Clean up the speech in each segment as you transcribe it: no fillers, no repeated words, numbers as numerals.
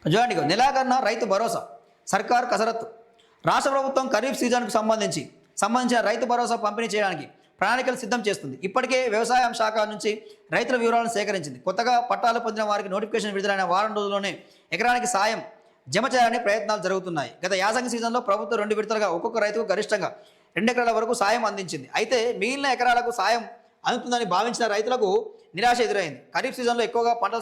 చూడండి, నెలాఖరున రైతు భరోసా సర్కారు కసరత్తు. రాష్ట్ర ప్రభుత్వం ఖరీఫ్ సీజన్కు సంబంధించిన రైతు భరోసా పంపిణీ చేయడానికి ప్రణాళికలు సిద్ధం చేస్తుంది. ఇప్పటికే వ్యవసాయ శాఖ నుంచి రైతుల వివరాలను సేకరించింది. కొత్తగా పట్టాలు పొందిన వారికి నోటిఫికేషన్ విడుదలైన వారం రోజుల్లోనే ఎకరానికి సాయం జమ చేయాలని ప్రయత్నాలు జరుగుతున్నాయి. గత యాసంగి సీజన్లో ప్రభుత్వం 2 విడతలుగా ఒక్కొక్క రైతుకు గరిష్టంగా 2 ఎకరాల వరకు సాయం అందించింది. అయితే మిగిలిన ఎకరాలకు సాయం అందుతుందని భావించిన రైతులకు నిరాశ ఎదురైంది. ఖరీఫ్ సీజన్లో ఎక్కువగా పంటల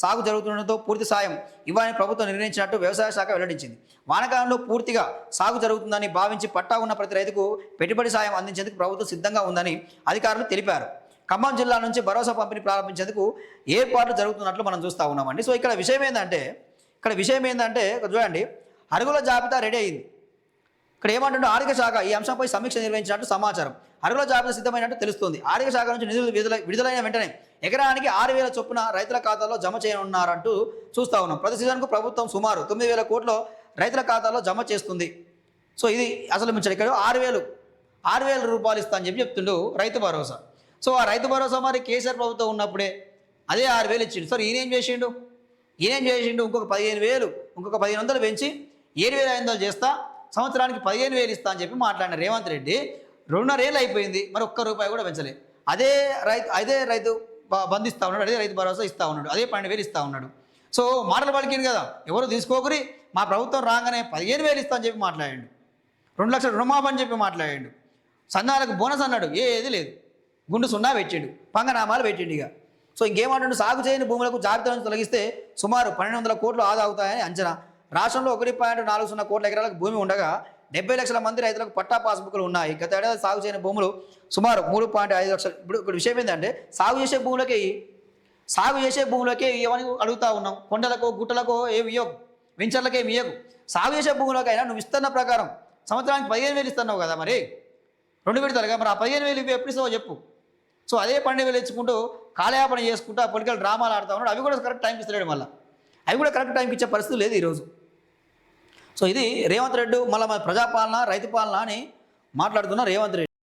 సాగు జరుగుతుండటంతో పూర్తి సాయం ఇవ్వాలని ప్రభుత్వం నిర్ణయించినట్టు వ్యవసాయ శాఖ వెల్లడించింది. వానాకాలంలో పూర్తిగా సాగు జరుగుతుందని భావించి పట్టా ఉన్న ప్రతి రైతుకు పెట్టుబడి సాయం అందించేందుకు ప్రభుత్వం సిద్ధంగా ఉందని అధికారులు తెలిపారు. ఖమ్మం జిల్లా నుంచి భరోసా పంపిణీ ప్రారంభించేందుకు ఏర్పాట్లు జరుగుతున్నట్లు మనం చూస్తూ ఉన్నామండి. సో ఇక్కడ విషయం ఏంటంటే చూడండి, అరుగుల జాబితా రెడీ అయింది. ఇక్కడ ఏమంటుంటే ఆర్థిక శాఖ ఈ అంశంపై సమీక్ష నిర్వహించినట్టు సమాచారం. అరుగుల జాబితా సిద్ధమైనట్టు తెలుస్తోంది. ఆర్థిక శాఖ నుంచి నిధులు విడుదలైన వెంటనే ఎకరానికి 6,000 చొప్పున రైతుల ఖాతాలో జమ చేయనున్నారంటూ చూస్తూ ఉన్నాం. ప్రతి సీజన్కు ప్రభుత్వం సుమారు 9,000 కోట్లు రైతుల ఖాతాలో జమ చేస్తుంది. సో ఇది అసలు మించాడు. ఇక్కడ 6,000 రూపాయలు ఇస్తా అని చెప్తుండు రైతు భరోసా. సో ఆ రైతు భరోసా మరి కేసీఆర్ ప్రభుత్వం ఉన్నప్పుడే అదే 6,000 ఇచ్చిండు. సార్ ఈయనేం చేసిండు? ఇంకొక 15,000 ఇంకొక 1,500 పెంచి 7,500 చేస్తా, సంవత్సరానికి 15,000 ఇస్తా అని చెప్పి మాట్లాడిన రేవంత్ రెడ్డి 2.5 ఏళ్ళు అయిపోయింది, మరి ఒక్క రూపాయి కూడా పెంచలే. అదే రైతు బంధు ఇస్తా ఉన్నాడు, అదే రైతు భరోసా ఇస్తా ఉన్నాడు, అదే 12,000 ఇస్తా ఉన్నాడు. సో మాటలు పలికింది కదా, ఎవరు తీసుకోకరి, మా ప్రభుత్వం రాగానే 15,000 ఇస్తా అని చెప్పి మాట్లాడాడు. 2 లక్షల రుణమాఫీ అని చెప్పి మాట్లాడాడు. సంఘాలకు బోనస్ అన్నాడు, ఏది లేదు, గుండు సున్నా పెట్టిండు, పంగనామాలు పెట్టిండు. ఇక సో ఇంకేమంటుండు, సాగు చేయని భూములకు జాబితా నుంచి తొలగిస్తే సుమారు 1,200 కోట్లు ఆదా అవుతాయని అంచనా. రాష్ట్రంలో 1.40 కోట్ల ఎకరాలకు భూమి ఉండగా 70 లక్షల మంది రైతులకు పట్టా పాస్బుక్లు ఉన్నాయి. గత ఏడాది సాగు చేయని భూములు సుమారు 3.5 లక్షలు. ఇప్పుడు విషయం ఏంటంటే సాగు చేసే భూములకే ఇవ్వని అడుగుతా ఉన్నాం. కొండలకు గుట్టలకు ఏమి ఇవ్వకు, వెంచర్లకు ఏమి ఇవ్వకు. సాగు చేసే భూములకైనా నువ్వు ఇస్తున్న ప్రకారం సంవత్సరానికి 15,000 ఇస్తున్నావు కదా, మరి 2 విడతలుగా, మరి ఆ 15,000 ఇవి ఎప్పుడు ఇస్తావో చెప్పు. సో అదే 12,000 ఇచ్చుకుంటూ కాలయాపన చేసుకుంటూ ఆ పొలికల్ డ్రామాలు ఆడుతూ ఉన్నాడు. అవి కూడా కరెక్ట్ టైంకి ఇస్తలేడు, మళ్ళీ అవి కూడా కరెక్ట్ టైంకి ఇచ్చే పరిస్థితి లేదు ఈరోజు. సో ఇది రేవంత్ రెడ్డి మళ్ళీ ప్రజాపాలన రైతు పాలన అని మాట్లాడుతున్న రేవంత్ రెడ్డి.